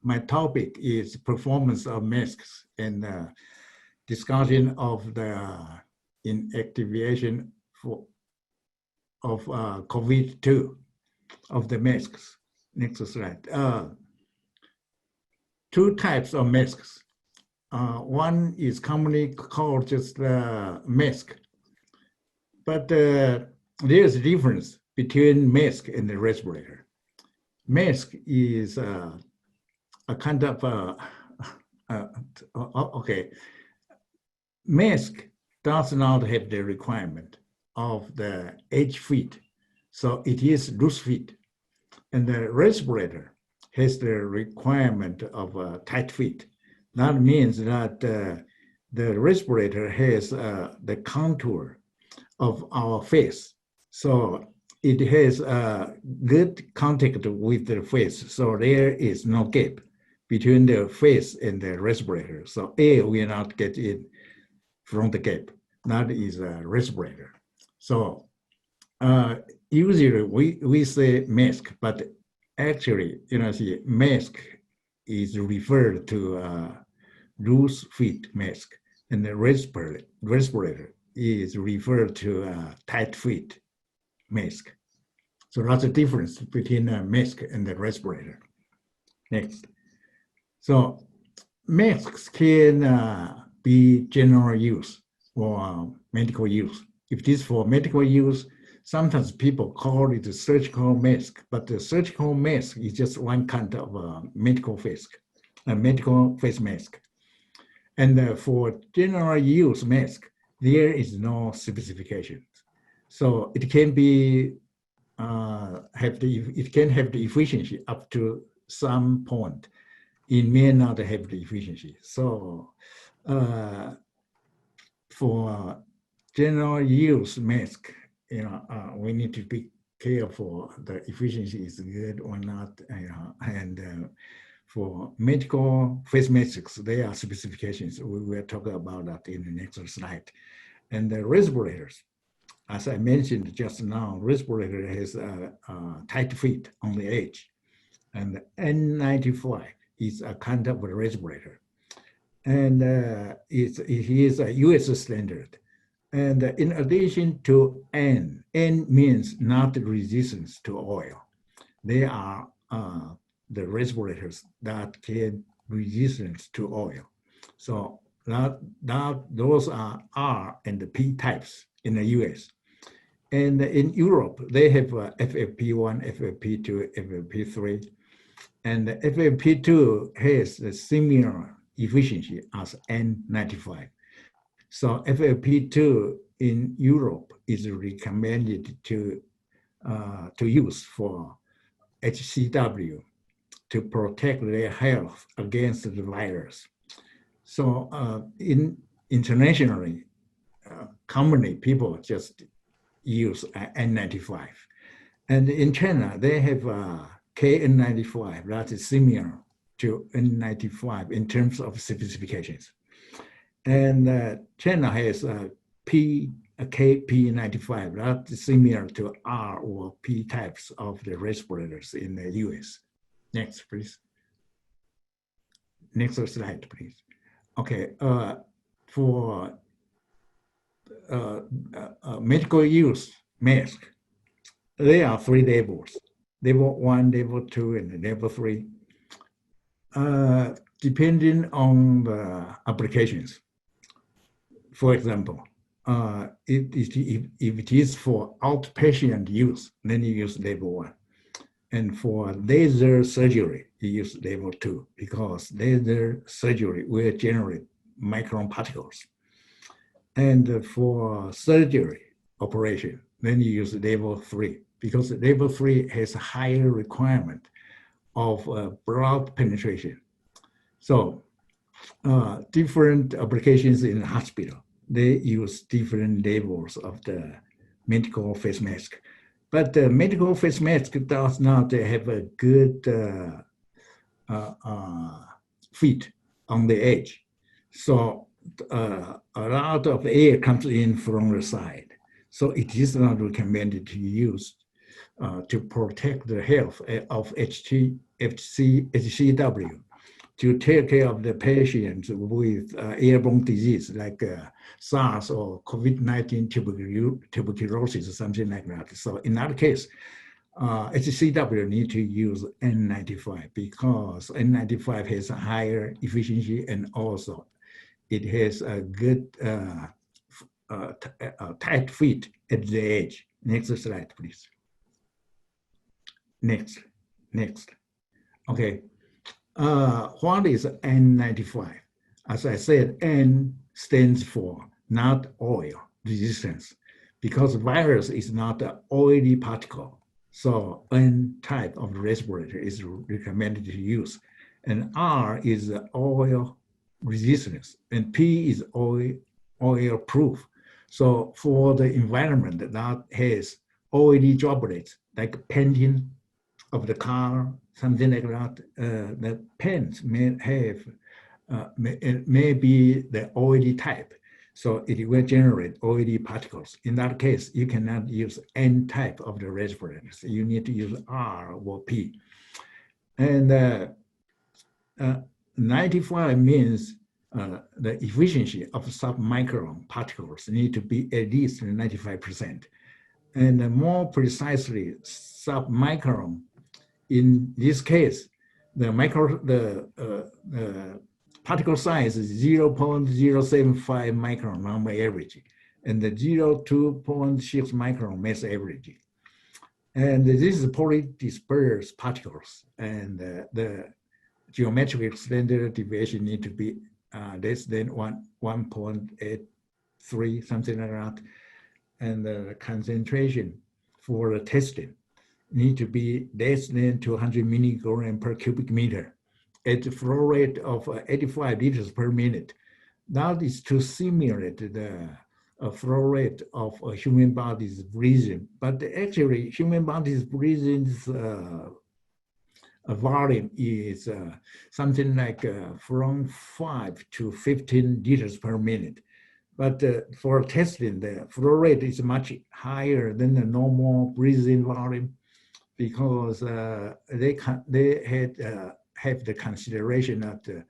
my topic is performance of masks and discussion of the inactivation of COVID-2 of the masks. Next slide. Two types of masks. One is commonly called just mask, but there's a difference between mask and the respirator. Mask is a kind of okay. Mask does not have the requirement of the edge fit, so it is loose fit, and the respirator has the requirement of a tight fit. That means that the respirator has the contour of our face, so it has good contact with the face, so there is no gap between the face and the respirator, so air will not get in from the gap. That is a respirator. So usually we say mask, but actually, see, mask is referred to loose fit mask, and the respirator is referred to tight fit mask. So that's the difference between a mask and the respirator. Next. So masks can be general use or medical use. If it is for medical use, sometimes people call it a surgical mask, but the surgical mask is just one kind of a medical face mask. And for general use mask, there is no specification. So it can be it can have the efficiency up to some point. It may not have the efficiency. So for general use mask, we need to be careful the efficiency is good or not. And for medical face masks, there are specifications. We will talk about that in the next slide. And the respirators, as I mentioned just now, respirator has a tight fit on the edge. And the N95 is a kind of a respirator. And it is a US standard. And in addition to N means not resistance to oil. They are the respirators that can resistance to oil. So those are R and the P types in the US. And in Europe, they have FFP1, FFP2, FFP3. And the FFP2 has a similar efficiency as N95. So FFP2 in Europe is recommended to use for HCW to protect their health against the virus. So internationally, commonly people just use N95. And in China, they have KN95 that is similar to N95 in terms of specifications. And China has a KP95 that is similar to R or P types of the respirators in the US. Next, please. Next slide, please. Okay, for medical use mask, there are 3 labels. Level 1, level 2, and level 3. Depending on the applications. For example, if it is for outpatient use, then you use level 1. And for laser surgery, you use level 2 because laser surgery will generate micron particles. And for surgery operation, then you use level 3 because level 3 has a higher requirement of blood penetration. So different applications in the hospital, they use different levels of the medical face mask. But the medical face mask does not have a good fit on the edge. So a lot of air comes in from the side. So it is not recommended to use to protect the health of HCW. to take care of the patients with airborne disease like SARS or COVID-19 tuberculosis or something like that. So in that case, HCW need to use N95 because N95 has a higher efficiency and also it has a good tight fit at the edge. Next slide, please. Next. Okay. What is N95? As I said, N stands for not oil resistance because virus is not an oily particle. So N type of respirator is recommended to use. And R is oil resistance and P is oil proof. So for the environment that has oily droplets like painting of the car, something like that, the paint may have, may be the oily type. So it will generate oily particles. In that case, you cannot use N type of the respirators. You need to use R or P. And 95 means the efficiency of submicron particles need to be at least 95%. And more precisely, submicron, in this case, the particle size is 0.075 micron normal average, and the 0.2.6 micron mass average. And this is polydispersed particles, and the geometric standard deviation need to be less than 1.83, something like that. And the concentration for the testing need to be less than 200 milligram per cubic meter at a flow rate of 85 liters per minute. That is to simulate the flow rate of a human body's breathing. But actually, human body's breathing volume is something like from 5 to 15 liters per minute. But for testing, the flow rate is much higher than the normal breathing volume because they have the consideration that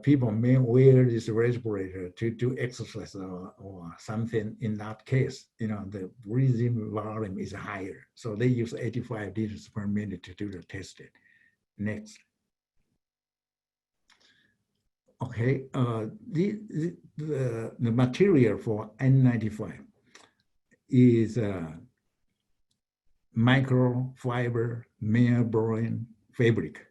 people may wear this respirator to do exercise or something. In that case, the breathing volume is higher. So they use 85 liters per minute to do the testing. Next. Okay, the material for N95 is microfiber membrane fabric.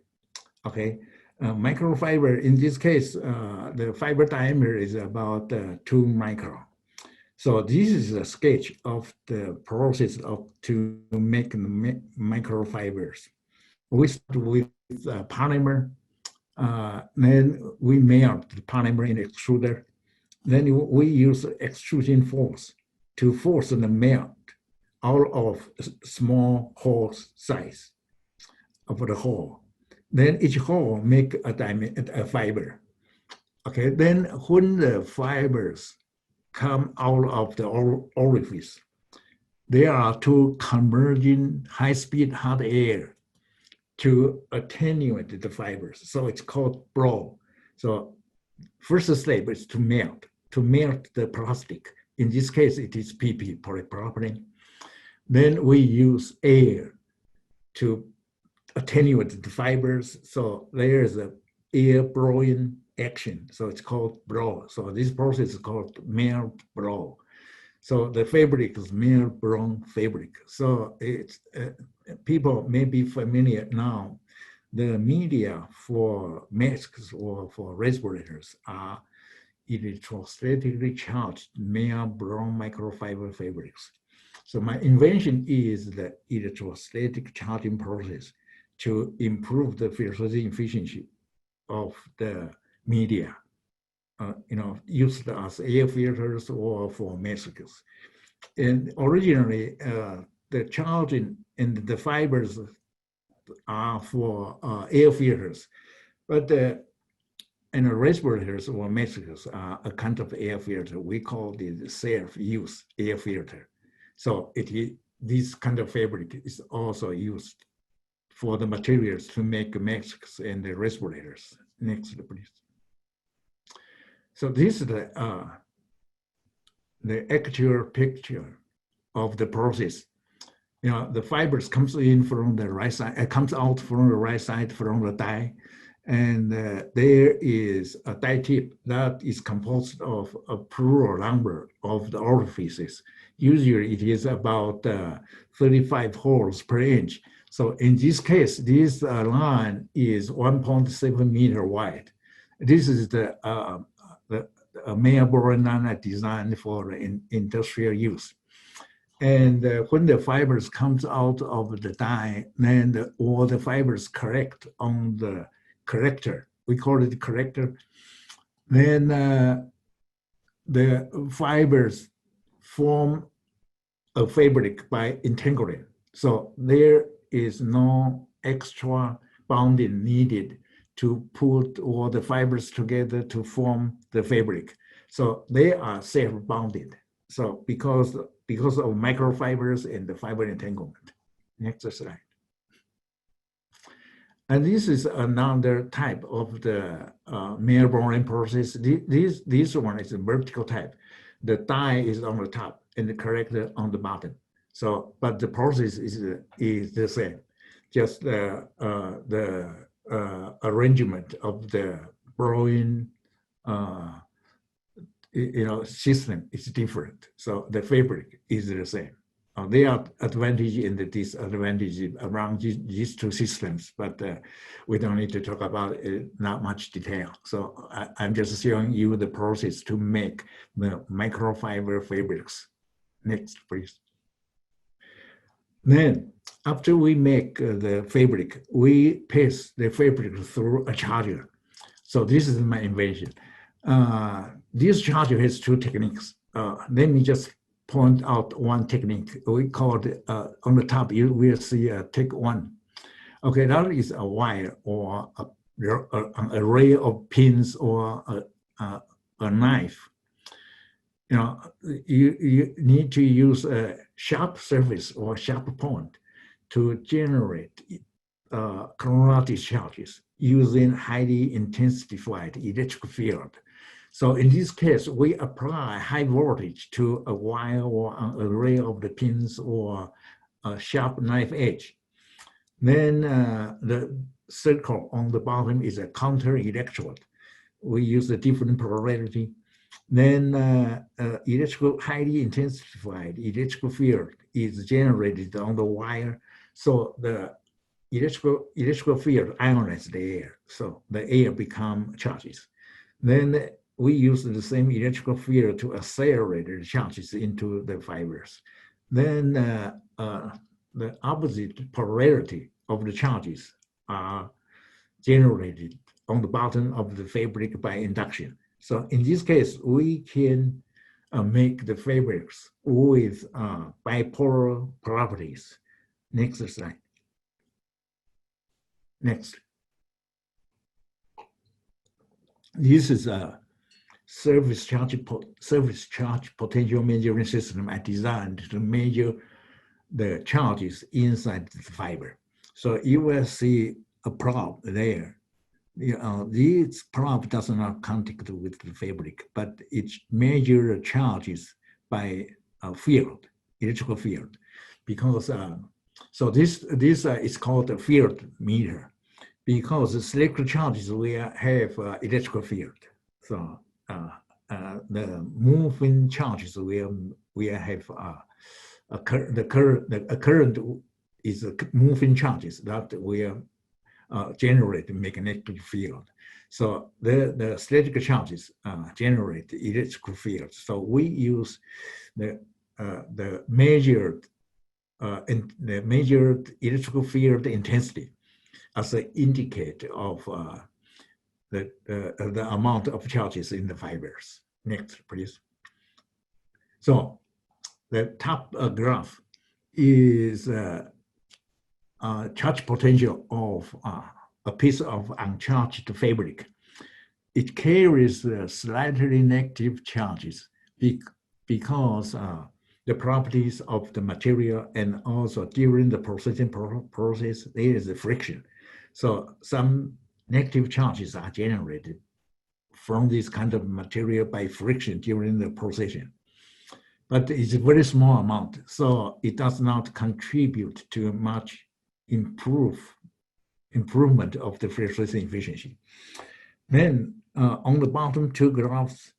Okay, microfiber, in this case, the fiber diameter is about 2 micron. So this is a sketch of the process to make the microfibers. We start with polymer. Then we melt the polymer in extruder. Then we use extrusion force to force the melt out of small hole size of the hole. Then each hole make a fiber. Okay, then when the fibers come out of the orifice, there are two converging high-speed hot air to attenuate the fibers. So it's called blow. So first step is to melt the plastic. In this case, it is PP, polypropylene. Then we use air to attenuate the fibers. So there's a air blowing action. So it's called blow. So this process is called melt blow. So the fabric is melt blown fabric. So it's people may be familiar now. The media for masks or for respirators are electrostatically charged melt blown microfiber fabrics. So my invention is the electrostatic charging process to improve the filtration efficiency of the media, used as air filters or for masks. And originally, the charging and the fibers are for air filters, but the respirators or masks are a kind of air filter. We call it self-use air filter. So this kind of fabric is also used for the materials to make masks and the respirators. Next, please. So this is the actual picture of the process. The fibers comes in from the right side, it comes out from the right side from the die, and there is a die tip that is composed of a plural number of the orifices. Usually it is about 35 holes per inch. So in this case, this line is 1.7 meter wide. This is the mail-boring line designed for industrial use. And when the fibers comes out of the die, then all the fibers correct on the corrector. We call it corrector. Then the fibers form a fabric by entangling. So there is no extra bonding needed to put all the fibers together to form the fabric. So they are self-bonded. So because of microfibers and the fiber entanglement. Next slide. And this is another type of the mail-boring process. This one is a vertical type. The die is on the top and the corrector on the bottom. So, but the process is the same. Just the arrangement of the brewing system is different. So the fabric is the same. There are advantages and disadvantages around these two systems, but we don't need to talk about it, not much detail. So I'm just showing you the process to make the microfiber fabrics. Next, please. Then, after we make the fabric, we pass the fabric through a charger. So this is my invention. This charger has two techniques. Let me just point out one technique. We call it, on the top, you will see take one. Okay, that is a wire or an array of pins or a knife. You need to use a sharp surface or sharp point to generate coronal discharges using highly intensified electric field. So in this case, we apply high voltage to a wire or an array of the pins or a sharp knife edge. Then the circle on the bottom is a counter electrode. We use a different polarity. Then highly intensified electrical field is generated on the wire. So the electrical field ionizes the air. So the air becomes charges. Then we use the same electrical field to accelerate the charges into the fibers. Then the opposite polarity of the charges are generated on the bottom of the fabric by induction. So in this case, we can make the fabrics with bipolar properties. Next slide. Next. This is a surface charge potential measuring system I designed to measure the charges inside the fiber. So you will see a probe there. This probe does not contact with the fabric, but it measures the charges by field, electrical field, because so this is called a field meter, because the selected charges will have electrical field. So the moving charges will have the current is moving charges that will generate magnetic field. So the static charges generate electrical fields. So we use the measured electrical field intensity as an indicator of the amount of charges in the fibers. Next, please. So the top graph is charge potential of a piece of uncharged fabric. It carries slightly negative charges because the properties of the material, and also during the processing process, there is a friction. So some negative charges are generated from this kind of material by friction during the procession. But it's a very small amount, so it does not contribute to much improvement of the filtration efficiency. Then on the bottom two graphs,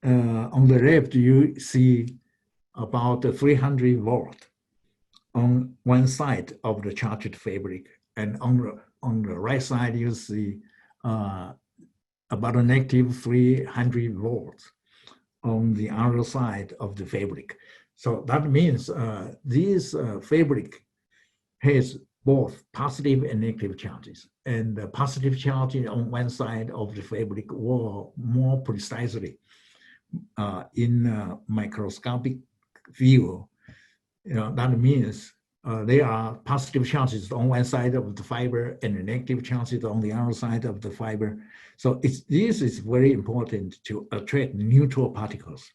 on the left, you see about 300 volt on one side of the charged fabric, and on the right side, you see about a negative 300 volts on the other side of the fabric. So that means this fabric has both positive and negative charges. And the positive charges on one side of the fabric were more precisely in microscopic view. That means there are positive charges on one side of the fiber and negative charges on the other side of the fiber. So this is very important to attract neutral particles,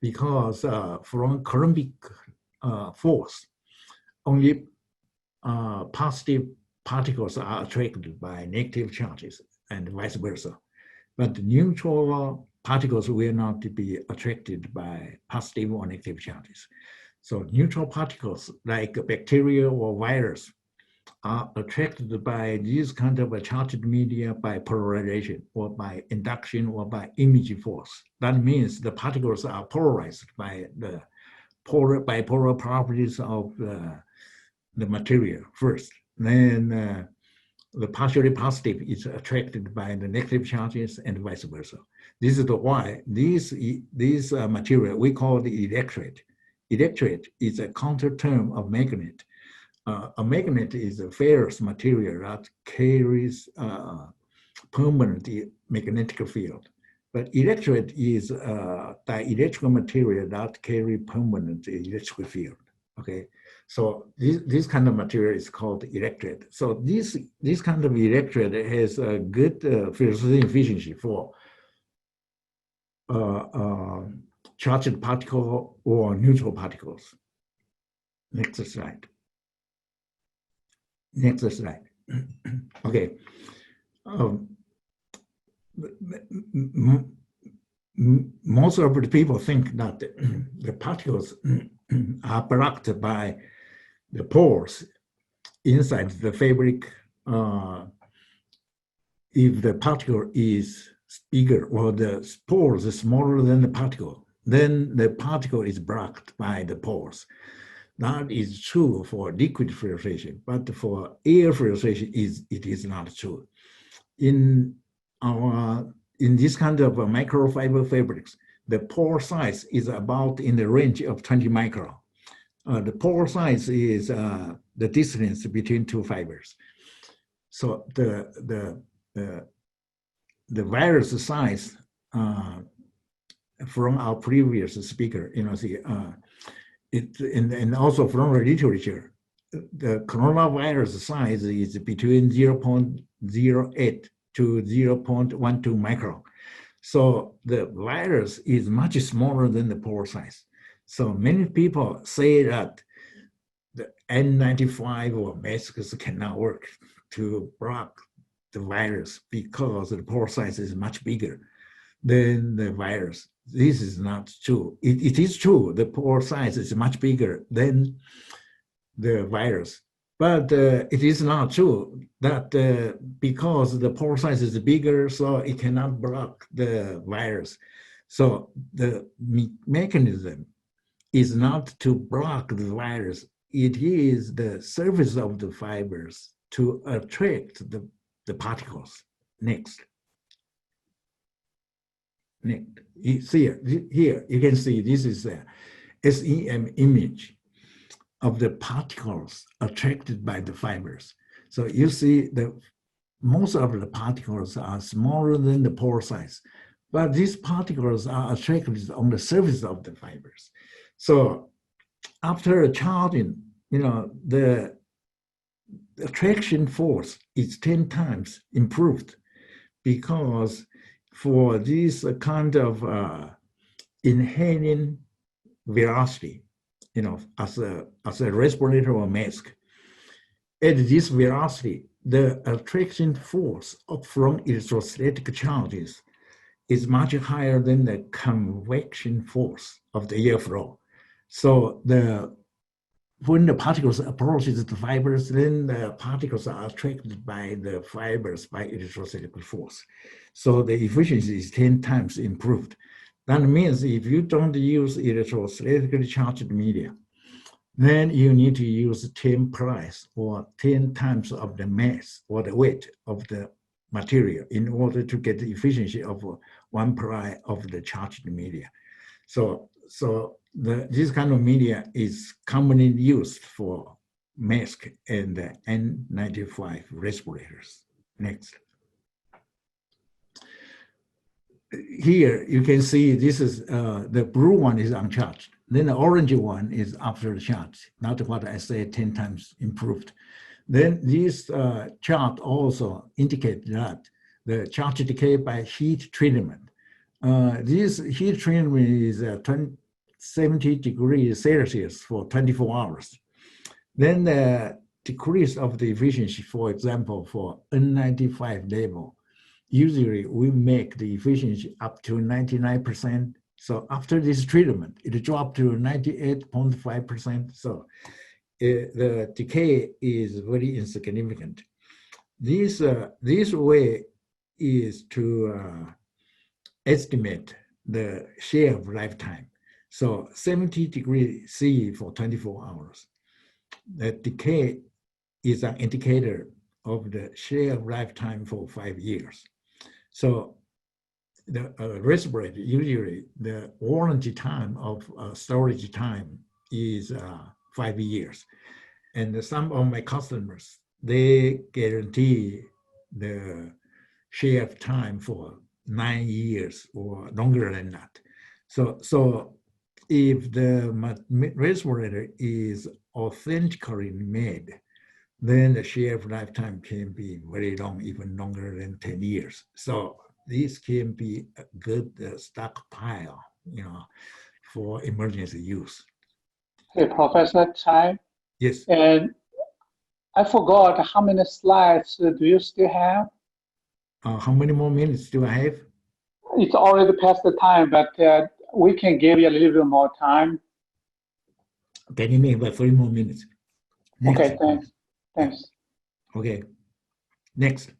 because from Coulombic force, only positive particles are attracted by negative charges and vice versa. But neutral particles will not be attracted by positive or negative charges. So neutral particles like bacteria or virus are attracted by this kind of a charged media by polarization or by induction or by imaging force. That means the particles are polarized by the bipolar properties of the material first. Then the partially positive is attracted by the negative charges and vice versa. This is why this material we call the electrode. Electrode is a counter term of magnet. A magnet is a ferrous material that carries permanent magnetic field. But electrode is a dielectrical material that carries permanent electric field. Okay, so this kind of material is called electrode. So this kind of electrode has a good filtration efficiency for charged particle or neutral particles. Next slide. Next slide. Okay. Most of the people think that the particles are blocked by the pores inside the fabric. If the particle is bigger or the pores is smaller than the particle, then the particle is blocked by the pores. That is true for liquid filtration, but for air filtration, it is not true. In this kind of microfiber fabrics, the pore size is about in the range of 20 micron. The pore size is the distance between two fibers. So the virus size from our previous speaker, and also from the literature, the coronavirus size is between 0.08 to 0.12 micron. So the virus is much smaller than the pore size. So many people say that the N95 or masks cannot work to block the virus because the pore size is much bigger than the virus. This is not true. It is true, the pore size is much bigger than the virus. But it is not true that because the pore size is bigger, so it cannot block the virus. So the mechanism is not to block the virus. It is the surface of the fibers to attract the particles. Next. Here you can see this is a SEM image of the particles attracted by the fibers. So you see most of the particles are smaller than the pore size, but these particles are attracted on the surface of the fibers. So after charging, the attraction force is 10 times improved, because for this kind of inhaling velocity, as a respirator or mask, at this velocity, the attraction force from electrostatic charges is much higher than the convection force of the airflow. So when the particles approaches the fibers, then the particles are attracted by the fibers by electrostatic force. So the efficiency is 10 times improved. That means if you don't use electrostatically charged media, then you need to use 10 price or 10 times of the mass or the weight of the material in order to get the efficiency of 1 pri of the charged media. So this kind of media is commonly used for mask and N95 respirators. Next. Here you can see this is the blue one is uncharged. Then the orange one is after the charge, not what I said 10 times improved. Then this chart also indicates that the charge decay by heat treatment. This heat treatment is 70 degrees Celsius for 24 hours. Then the decrease of the efficiency, for example, for N95 level, usually we make the efficiency up to 99%. So after this treatment, it dropped to 98.5%. So the decay is very insignificant. This way is to estimate the share of lifetime. So 70 degrees C for 24 hours. The decay is an indicator of the share of lifetime for 5 years. So the respirator, usually the warranty time of storage time is 5 years. And some of my customers, they guarantee the share of time for 9 years or longer than that. So if the respirator is authentically made, then the share of lifetime can be very long, even longer than 10 years. So this can be a good stockpile, for emergency use. Hey, Professor Tsai. Yes. And I forgot how many slides do you still have? How many more minutes do I have? It's already past the time, but we can give you a little bit more time. Can you make about 3 more minutes? Next. Okay, thanks. Okay, next.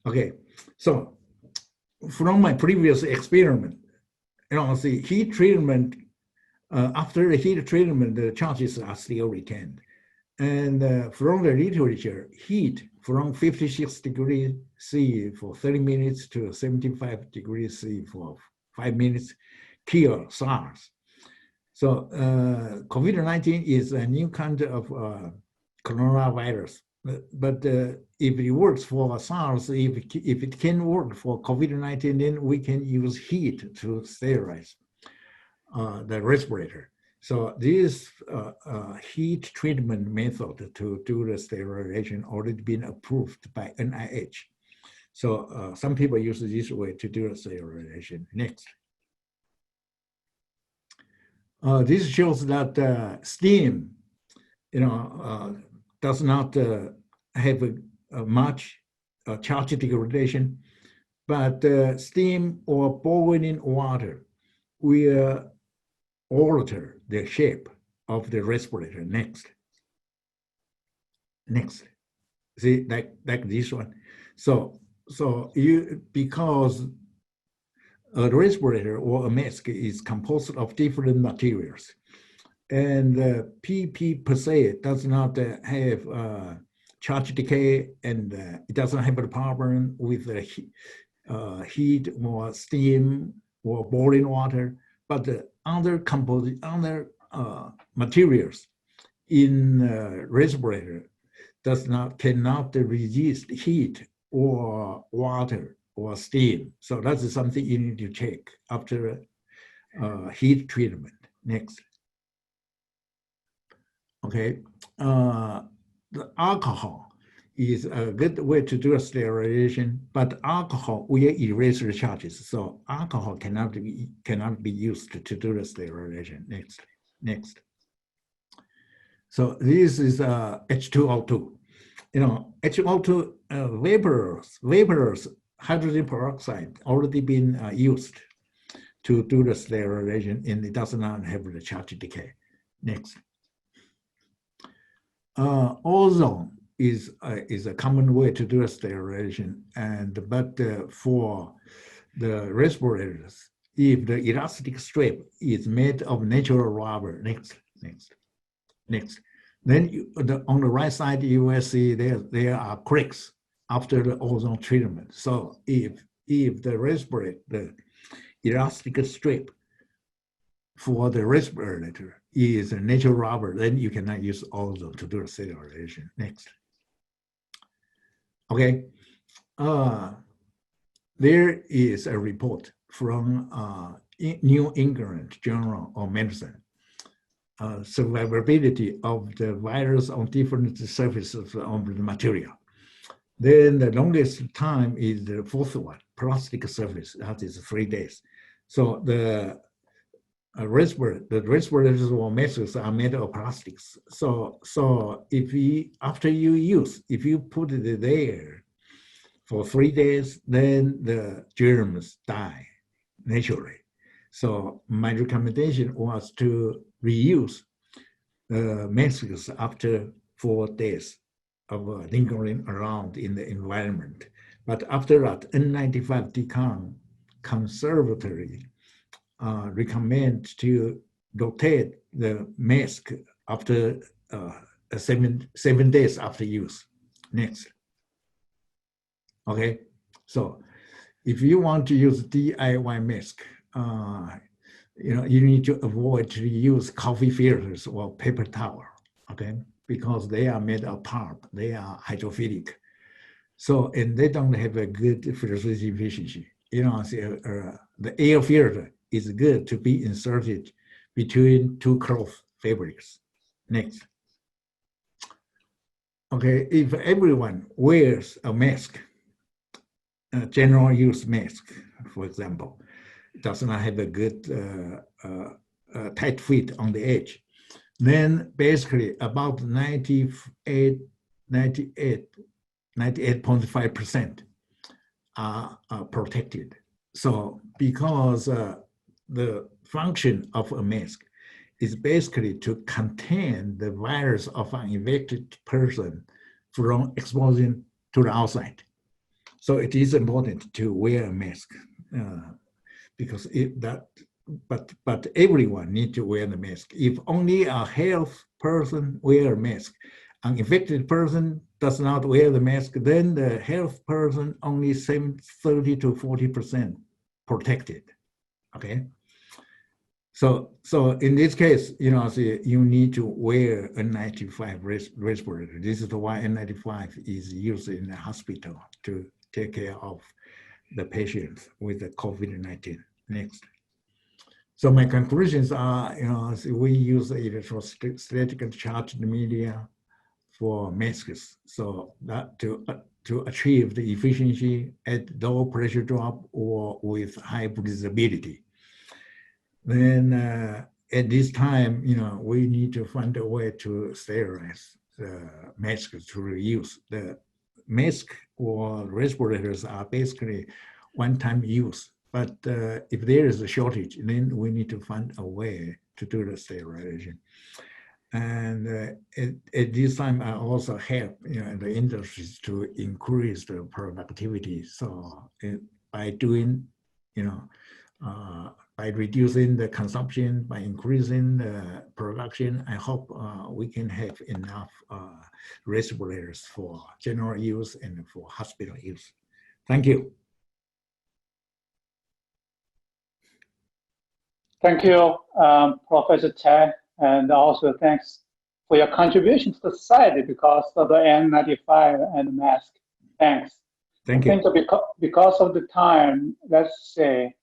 Okay, so from my previous experiment, see heat treatment, after the heat treatment, the charges are still retained. And from the literature, heat from 56 degrees C for 30 minutes to 75 degrees C for 5 minutes kill SARS. So COVID-19 is a new kind of coronavirus. But if it works for SARS, if it can work for COVID-19, then we can use heat to sterilize the respirator. So this heat treatment method to do the sterilization already been approved by NIOSH. So some people use this way to do the sterilization. Next. This shows that steam, does not have a much charge degradation, but steam or boiling water will alter the shape of the respirator. Next. See, like this one. So because a respirator or a mask is composed of different materials, and PP per se does not have charge decay, and it doesn't have a problem with heat or steam or boiling water, but the other materials in respirator cannot resist heat or water or steam. So that's something you need to check after heat treatment. Next. Okay, the alcohol is a good way to do a sterilization, but alcohol will erase the charges. So alcohol cannot be used to do the sterilization. Next. So this is H2O2. HO2 vaporous hydrogen peroxide already been used to do the sterilization, and it does not have the charge decay. Next. Ozone is a common way to do a sterilization, but for the respirators, if the elastic strip is made of natural rubber, next. Then on the right side, you will see there are cracks after the ozone treatment. So if the respirator, the elastic strip for the respirator is a natural rubber, then you cannot use ozone to do the sterilization. Next. Okay. There is a report from New England Journal of Medicine, survivability of the virus on different surfaces of the material. Then the longest time is the fourth one, plastic surface, that is 3 days. So the respirators or masks are made of plastics. So after you use, if you put it there for 3 days, then the germs die naturally. So my recommendation was to reuse the masks after 4 days of lingering around in the environment. But after that, N95 decon conservatory recommend to rotate the mask after 7 days after use. Next. Okay, so if you want to use DIY mask, you need to avoid to use coffee filters or paper towel, okay? Because they are made of pulp, they are hydrophilic. So, and they don't have a good filtration efficiency. The air filter is good to be inserted between two cloth fabrics. Next. Okay, if everyone wears a mask, a general use mask, for example, does not have a good tight fit on the edge, then basically about 98.5% are protected. So because the function of a mask is basically to contain the virus of an infected person from exposing to the outside. So it is important to wear a mask because but everyone needs to wear the mask. If only a health person wear a mask, an infected person does not wear the mask, then the health person only 30 to 40% protected. Okay. So in this case, you need to wear N95 respirator. This is why N95 is used in the hospital to take care of the patients with the COVID-19. Next. So my conclusions are, we use electrostatic charged media for masks, so that to achieve the efficiency at low pressure drop or with high breathability. Then at this time, we need to find a way to sterilize the masks to reuse. The mask or respirators are basically one-time use. But if there is a shortage, then we need to find a way to do the sterilization. And at this time, I also help the industries to increase the productivity. So by doing, by reducing the consumption, by increasing the production, I hope we can have enough respirators for general use and for hospital use. Thank you. Thank you, Professor Tsai, and also thanks for your contribution to the society because of the N95 and mask. Thanks. Thank you. I think because of the time, let's say,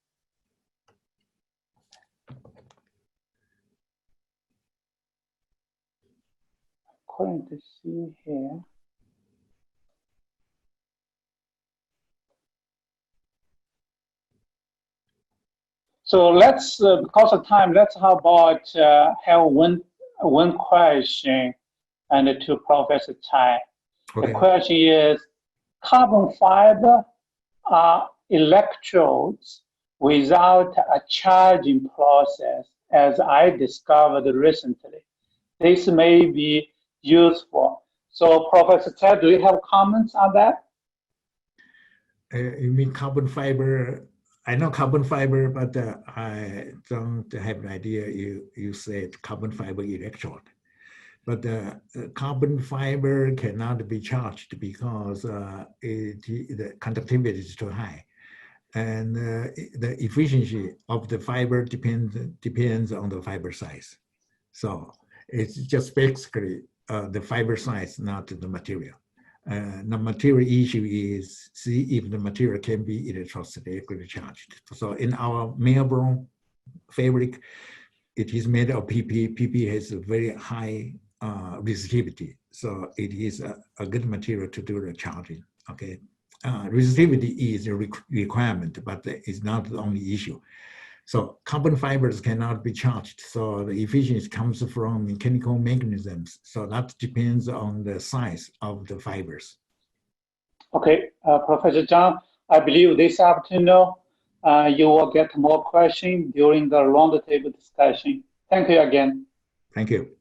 according to see here. So let's, because of time, let's how about have one question and to Professor Tsai. The Okay. question is, carbon fiber are electrodes without a charging process, as I discovered recently. This may be useful. So, Professor Tsai, do you have comments on that? You mean carbon fiber? I know carbon fiber, but I don't have an idea. You said carbon fiber electrode, but carbon fiber cannot be charged because the conductivity is too high, and the efficiency of the fiber depends on the fiber size. So it's just basically the fiber size, not the material. The material issue is see if the material can be electrostatically charged. So in our Melbourne fabric, it is made of PP. PP has a very high resistivity. So it is a good material to do the charging, okay? Resistivity is a requirement, but it's not the only issue. So carbon fibers cannot be charged. So the efficiency comes from mechanical mechanisms. So that depends on the size of the fibers. Okay, Professor Zhang, I believe this afternoon you will get more questions during the roundtable discussion. Thank you again. Thank you.